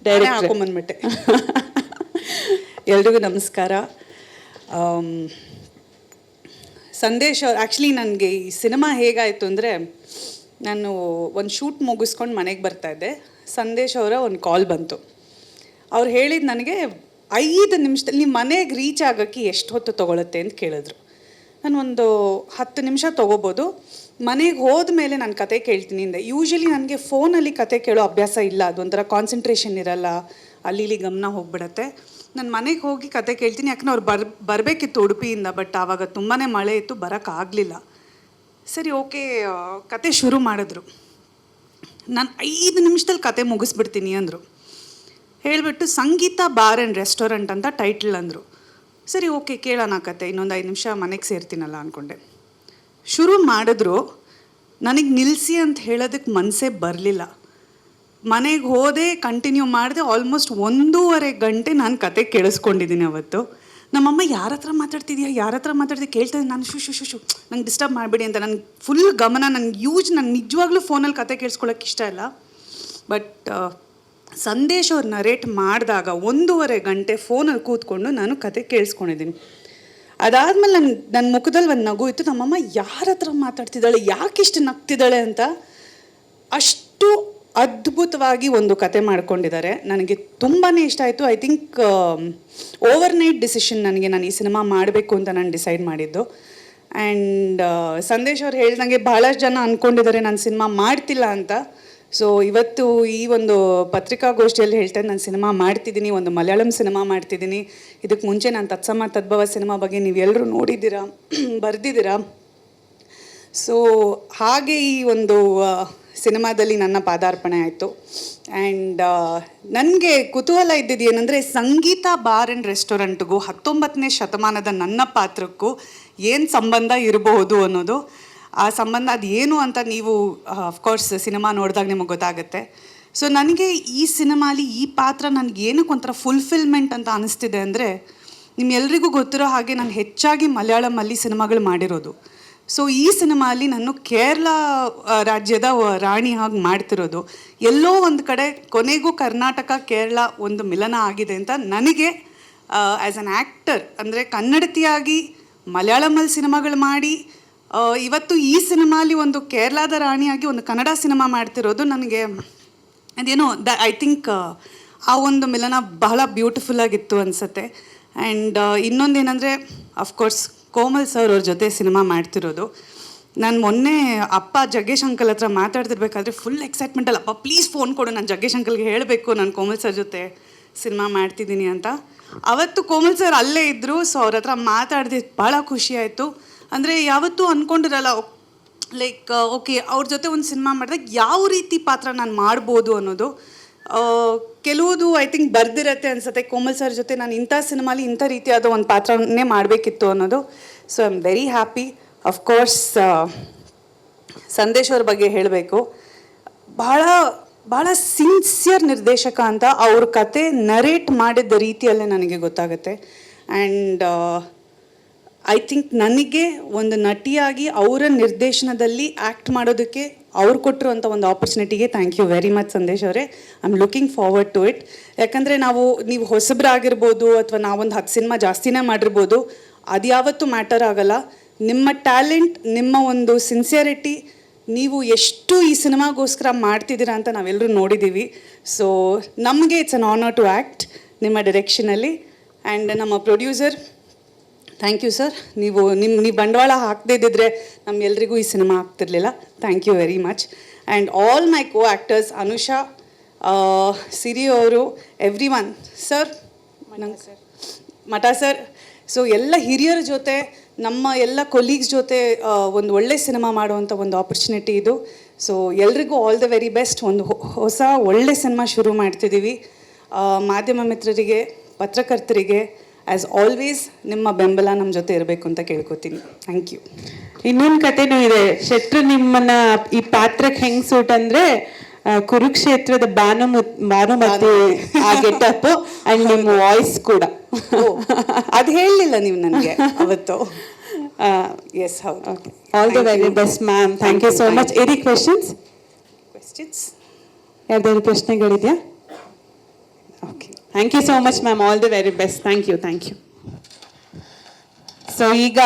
Direct ಹಾಕೊಂಬಂದ್ಬಿಟ್ಟೆ. ಎಲ್ರಿಗೂ ನಮಸ್ಕಾರ. ಸಂದೇಶ್ ಅವ್ರು ಆ್ಯಕ್ಚುಲಿ ನನಗೆ ಈ ಸಿನಿಮಾ ಹೇಗಾಯಿತು ಅಂದರೆ, ನಾನು ಒಂದು ಶೂಟ್ ಮುಗಿಸ್ಕೊಂಡು ಮನೆಗೆ ಬರ್ತಾಯಿದ್ದೆ. ಸಂದೇಶ್ ಅವರ ಒಂದು ಕಾಲ್ ಬಂತು. ಅವ್ರು ಹೇಳಿದ್ದು ನನಗೆ 5 ನಿಮಿಷದಲ್ಲಿ ನಿಮ್ಮ ಮನೆಗೆ ರೀಚ್ ಆಗೋಕ್ಕೆ ಎಷ್ಟು ಹೊತ್ತು ತೊಗೊಳುತ್ತೆ ಅಂತ ಕೇಳಿದ್ರು. ನಾನು ಒಂದು 10 ನಿಮಿಷ ತೊಗೋಬೋದು, ಮನೆಗೆ ಹೋದ್ಮೇಲೆ ನಾನು ಕತೆ ಕೇಳ್ತೀನಿ ಅಂದೆ. ಯೂಶ್ವಲಿ ನನಗೆ ಫೋನಲ್ಲಿ ಕತೆ ಕೇಳೋ ಅಭ್ಯಾಸ ಇಲ್ಲ, ಅದೊಂಥರ ಕಾನ್ಸಂಟ್ರೇಷನ್ ಇರಲ್ಲ, ಅಲ್ಲಿ ಇಲ್ಲಿ ಗಮನ ಹೋಗ್ಬಿಡತ್ತೆ. ನಾನು ಮನೆಗೆ ಹೋಗಿ ಕತೆ ಕೇಳ್ತೀನಿ, ಯಾಕಂದ್ರೆ ಅವ್ರು ಬರಬೇಕಿತ್ತು ಉಡುಪಿಯಿಂದ, ಬಟ್ ಆವಾಗ ತುಂಬಾ ಮಳೆ ಇತ್ತು, ಬರೋಕ್ಕಾಗಲಿಲ್ಲ. ಸರಿ ಓಕೆ, ಕತೆ ಶುರು ಮಾಡಿದ್ರು. ನಾನು 5 ನಿಮಿಷದಲ್ಲಿ ಕತೆ ಮುಗಿಸ್ಬಿಡ್ತೀನಿ ಅಂದರು. ಹೇಳಿಬಿಟ್ಟು ಸಂಗೀತ ಬಾರ್ ಆ್ಯಂಡ್ ರೆಸ್ಟೋರೆಂಟ್ ಅಂತ ಟೈಟ್ಲ್ ಅಂದರು. ಸರಿ ಓಕೆ, ಕೇಳೋಣ ಕತೆ, ಇನ್ನೊಂದು 5 ನಿಮಿಷ ಮನೆಗೆ ಸೇರ್ತೀನಲ್ಲ ಅಂದ್ಕೊಂಡೆ. ಶುರು ಮಾಡಿದ್ರು. ನನಗೆ ನಿಲ್ಲಿಸಿ ಅಂತ ಹೇಳೋದಕ್ಕೆ ಮನಸ್ಸೇ ಬರಲಿಲ್ಲ. ಮನೆಗೆ ಹೋದೆ, ಕಂಟಿನ್ಯೂ ಮಾಡಿದೆ. ಆಲ್ಮೋಸ್ಟ್ 1.5 ಗಂಟೆ ನಾನು ಕತೆ ಕೇಳಿಸ್ಕೊಂಡಿದ್ದೀನಿ ಅವತ್ತು. ನಮ್ಮಮ್ಮ ಯಾರ ಹತ್ರ ಮಾತಾಡ್ತಿದ್ಯಾ ಕೇಳ್ತಾಯಿದ್ದೆ. ನಾನು ಶು ನಂಗೆ ಡಿಸ್ಟರ್ಬ್ ಮಾಡಿಬಿಡಿ ಅಂತ. ನನಗೆ ಫುಲ್ ಗಮನ, ನಾನು ನಿಜವಾಗ್ಲೂ ಫೋನಲ್ಲಿ ಕತೆ ಕೇಳಿಸ್ಕೊಳ್ಳೋಕೆ ಇಷ್ಟ ಇಲ್ಲ. ಬಟ್ ಸಂದೇಶ್ ಅವ್ರು ನರೇಟ್ ಮಾಡಿದಾಗ 1.5 ಗಂಟೆ ಫೋನಲ್ಲಿ ಕೂತ್ಕೊಂಡು ನಾನು ಕತೆ ಕೇಳಿಸ್ಕೊಂಡಿದ್ದೀನಿ. ಅದಾದಮೇಲೆ ನನ್ನ ಮುಖದಲ್ಲಿ ಒಂದು ನಗು ಇತ್ತು. ನಮ್ಮಮ್ಮ ಯಾರ ಹತ್ರ ಮಾತಾಡ್ತಿದ್ದಾಳೆ, ಯಾಕಿಷ್ಟು ನಗ್ತಿದ್ದಾಳೆ ಅಂತ. ಅಷ್ಟು ಅದ್ಭುತವಾಗಿ ಒಂದು ಕತೆ ಮಾಡ್ಕೊಂಡಿದ್ದಾರೆ. ನನಗೆ ತುಂಬಾ ಇಷ್ಟ ಆಯಿತು. ಐ ಥಿಂಕ್ ಓವರ್ನೈಟ್ ಡಿಸಿಷನ್ ನನಗೆ, ನಾನು ಈ ಸಿನಿಮಾ ಮಾಡಬೇಕು ಅಂತ ನಾನು ಡಿಸೈಡ್ ಮಾಡಿದ್ದು. ಆ್ಯಂಡ್ ಸಂದೇಶ್ ಅವ್ರು ಹೇಳ್ದಂಗೆ ಭಾಳಷ್ಟು ಜನ ಅಂದ್ಕೊಂಡಿದ್ದಾರೆ ನಾನು ಸಿನಿಮಾ ಮಾಡ್ತಿಲ್ಲ ಅಂತ. ಸೊ ಇವತ್ತು ಈ ಒಂದು ಪತ್ರಿಕಾಗೋಷ್ಠಿಯಲ್ಲಿ ಹೇಳ್ತಾರೆ, ನಾನು ಸಿನಿಮಾ ಮಾಡ್ತಿದ್ದೀನಿ, ಒಂದು ಮಲಯಾಳಂ ಸಿನಿಮಾ ಮಾಡ್ತಿದ್ದೀನಿ. ಇದಕ್ಕೆ ಮುಂಚೆ ನಾನು ತತ್ಸಮ ತದ್ಭವ ಸಿನಿಮಾ ಬಗ್ಗೆ ನೀವೆಲ್ಲರೂ ನೋಡಿದ್ದೀರಾ, ಬರೆದಿದ್ದೀರಾ. ಸೊ ಹಾಗೆ ಈ ಒಂದು ಸಿನಿಮಾದಲ್ಲಿ ನನ್ನ ಪಾದಾರ್ಪಣೆ ಆಯಿತು. ಆ್ಯಂಡ್ ನನಗೆ ಕುತೂಹಲ ಇದ್ದಿದ್ದು ಏನಂದರೆ, ಸಂಗೀತ ಬಾರ್ ಆ್ಯಂಡ್ ರೆಸ್ಟೋರೆಂಟ್ಗೂ 19ನೇ ಶತಮಾನದ ನನ್ನ ಪಾತ್ರಕ್ಕೂ ಏನು ಸಂಬಂಧ ಇರಬಹುದು ಅನ್ನೋದು. ಆ ಸಂಬಂಧ ಅದು ಏನು ಅಂತ ನೀವು ಅಫ್ಕೋರ್ಸ್ ಸಿನಿಮಾ ನೋಡಿದಾಗ ನಿಮಗೆ ಗೊತ್ತಾಗುತ್ತೆ. ಸೊ ನನಗೆ ಈ ಸಿನಿಮಾಲಿ ಈ ಪಾತ್ರ ನನಗೇನಕ್ಕೆ ಒಂಥರ ಫುಲ್ಫಿಲ್ಮೆಂಟ್ ಅಂತ ಅನಿಸ್ತಿದೆ ಅಂದರೆ, ನಿಮ್ಮೆಲ್ರಿಗೂ ಗೊತ್ತಿರೋ ಹಾಗೆ ನಾನು ಹೆಚ್ಚಾಗಿ ಮಲಯಾಳಮಲ್ಲಿ ಸಿನಿಮಾಗಳು ಮಾಡಿರೋದು. ಸೊ ಈ ಸಿನಿಮಾಲಿ ನಾನು ಕೇರಳ ರಾಜ್ಯದ ರಾಣಿ ಆಗಿ ಮಾಡ್ತಿರೋದು. ಎಲ್ಲೋ ಒಂದು ಕಡೆ ಕೊನೆಗೂ ಕರ್ನಾಟಕ ಕೇರಳ ಒಂದು ಮಿಲನ ಆಗಿದೆ ಅಂತ ನನಗೆ ಆ್ಯಸ್ ಅನ್ ಆ್ಯಕ್ಟರ್, ಅಂದರೆ ಕನ್ನಡತಿಯಾಗಿ ಮಲಯಾಳಮಲ್ಲಿ ಸಿನಿಮಾಗಳು ಮಾಡಿ ಇವತ್ತು ಈ ಸಿನಿಮಾಲಿ ಒಂದು ಕೇರಳದ ರಾಣಿಯಾಗಿ ಒಂದು ಕನ್ನಡ ಸಿನಿಮಾ ಮಾಡ್ತಿರೋದು ನನಗೆ ಅದೇನೋ ಐ ಥಿಂಕ್ ಆ ಒಂದು ಮಿಲನ ಬಹಳ ಬ್ಯೂಟಿಫುಲ್ಲಾಗಿತ್ತು ಅನಿಸುತ್ತೆ. ಆ್ಯಂಡ್ ಇನ್ನೊಂದೇನೆಂದರೆ, ಅಫ್ಕೋರ್ಸ್ ಕೋಮಲ್ ಸರ್ ಅವ್ರ ಜೊತೆ ಸಿನಿಮಾ ಮಾಡ್ತಿರೋದು. ನಾನು ಮೊನ್ನೆ ಅಪ್ಪ ಜಗ್ಗೇಶ್ ಅಂಕಲ್ ಹತ್ರ ಮಾತಾಡ್ತಿರ್ಬೇಕಾದ್ರೆ ಫುಲ್ ಎಕ್ಸೈಟ್ಮೆಂಟಲ್ಲಿ, ಅಪ್ಪ ಪ್ಲೀಸ್ ಫೋನ್ ಕೊಡು, ನಾನು ಜಗ್ಗೇಶ್ ಅಂಕಲ್ಗೆ ಹೇಳಬೇಕು ನಾನು ಕೋಮಲ್ ಸರ್ ಜೊತೆ ಸಿನಿಮಾ ಮಾಡ್ತಿದ್ದೀನಿ ಅಂತ. ಅವತ್ತು ಕೋಮಲ್ ಸರ್ ಅಲ್ಲೇ ಇದ್ದರು. ಸೊ ಅವ್ರ ಹತ್ರ ಮಾತಾಡಿದ್ದು ಭಾಳ ಖುಷಿ ಆಯಿತು. ಅಂದರೆ ಯಾವತ್ತೂ ಅಂದ್ಕೊಂಡಿರಲ್ಲ, ಲೈಕ್ ಓಕೆ ಅವ್ರ ಜೊತೆ ಒಂದು ಸಿನಿಮಾ ಮಾಡಿದಾಗ ಯಾವ ರೀತಿ ಪಾತ್ರ ನಾನು ಮಾಡ್ಬೋದು ಅನ್ನೋದು. ಕೆಲವುದು ಐ ಥಿಂಕ್ ಬರ್ದಿರತ್ತೆ ಅನಿಸುತ್ತೆ, ಕೋಮಲ್ ಸರ್ ಜೊತೆ ನಾನು ಇಂಥ ಸಿನಿಮಾಲಿ ಇಂಥ ರೀತಿಯಾದ ಒಂದು ಪಾತ್ರವನ್ನೇ ಮಾಡಬೇಕಿತ್ತು ಅನ್ನೋದು. So I am very happy. Of course Sandesh ಅವ್ರ ಬಗ್ಗೆ ಹೇಳಬೇಕು, ಭಾಳ ಸಿನ್ಸಿಯರ್ ನಿರ್ದೇಶಕ ಅಂತ. ಅವ್ರ ಕತೆ ನರೇಟ್ ಮಾಡಿದ್ದ ರೀತಿಯಲ್ಲೇ ನನಗೆ ಗೊತ್ತಾಗುತ್ತೆ. ಆ್ಯಂಡ್ ಐ ಥಿಂಕ್ ನನಗೆ ಒಂದು ನಟಿಯಾಗಿ ಅವರ ನಿರ್ದೇಶನದಲ್ಲಿ ಆ್ಯಕ್ಟ್ ಮಾಡೋದಕ್ಕೆ ಅವ್ರು ಕೊಟ್ಟಿರುವಂಥ ಒಂದು ಆಪರ್ಚುನಿಟಿಗೆ thank you very much Sandesh ಅವರೇ. I am looking forward to it. ಯಾಕಂದರೆ ನೀವು ಹೊಸಬ್ರಾಗಿರ್ಬೋದು ಅಥವಾ ನಾವೊಂದು 10 ಸಿನಿಮಾ ಜಾಸ್ತಿನೇ ಮಾಡಿರ್ಬೋದು, ಅದು ಯಾವತ್ತೂ ಮ್ಯಾಟರ್ ಆಗಲ್ಲ. ನಿಮ್ಮ ಟ್ಯಾಲೆಂಟ್, ನಿಮ್ಮ ಒಂದು ಸಿನ್ಸಿಯರಿಟಿ, ನೀವು ಎಷ್ಟು ಈ ಸಿನಿಮಾಗೋಸ್ಕರ ಮಾಡ್ತಿದ್ದೀರಾ ಅಂತ ನಾವೆಲ್ಲರೂ ನೋಡಿದ್ದೀವಿ. ಸೊ ನಮಗೆ it's an honour to act ನಿಮ್ಮ ಡೈರೆಕ್ಷನಲ್ಲಿ. ಆ್ಯಂಡ್ ನಮ್ಮ ಪ್ರೊಡ್ಯೂಸರ್, ಥ್ಯಾಂಕ್ ಯು ಸರ್. ನೀವು ಬಂಡವಾಳ ಹಾಕದೇ ಇದ್ದಿದ್ರೆ ನಮ್ಮೆಲ್ರಿಗೂ ಈ ಸಿನಿಮಾ ಆಗ್ತಿರ್ಲಿಲ್ಲ. Thank you very much. And all my co actors, Anusha, Siri ಅವರು, everyone sir, Math sir. So ಎಲ್ಲ ಹಿರಿಯರ ಜೊತೆ, ನಮ್ಮ ಎಲ್ಲ ಕೊಲೀಗ್ಸ್ ಜೊತೆ ಒಂದು ಒಳ್ಳೆ ಸಿನಿಮಾ ಮಾಡುವಂಥ ಒಂದು ಆಪರ್ಚುನಿಟಿ ಇದು. ಸೊ ಎಲ್ರಿಗೂ ಆಲ್ ದ ವೆರಿ ಬೆಸ್ಟ್. ಒಂದು ಹೊಸ ಒಳ್ಳೆ ಸಿನಿಮಾ ಶುರು ಮಾಡ್ತಿದ್ದೀವಿ. ಮಾಧ್ಯಮ ಮಿತ್ರರಿಗೆ, ಪತ್ರಕರ್ತರಿಗೆ ಆ್ಯಸ್ ಆಲ್ವೇಸ್ ನಿಮ್ಮ ಬೆಂಬಲ ನಮ್ಮ ಜೊತೆ ಇರಬೇಕು ಅಂತ ಕೇಳ್ಕೊತೀನಿ. Thank you. ಇನ್ನೊಂದು ಕಥೆನೂ ಇದೆ. ಶೆಟ್ರು ನಿಮ್ಮನ್ನ ಈ ಪಾತ್ರಕ್ಕೆ ಹೆಂಗ್ ಸೂಟ್ ಅಂದರೆ, ಕುರುಕ್ಷೇತ್ರದ ಭಾನುಮತಿ ಆ ಗೆಟಪ್ ಆ್ಯಂಡ್ ನಿಮ್ಮ ವಾಯ್ಸ್ ಕೂಡ. ಅದು ಹೇಳಲಿಲ್ಲ ನೀವು ನನಗೆ ಅವತ್ತು. ಎಸ್, ಹೌದು. Okay, all the very best ma'am. Thank you so much. Any questions? Questions ಯಾರ್ದಾದ್ರು ಪ್ರಶ್ನೆಗಳಿದೆಯಾ? Okay thank you so much ma'am, all the very best. Thank you. So ಈಗ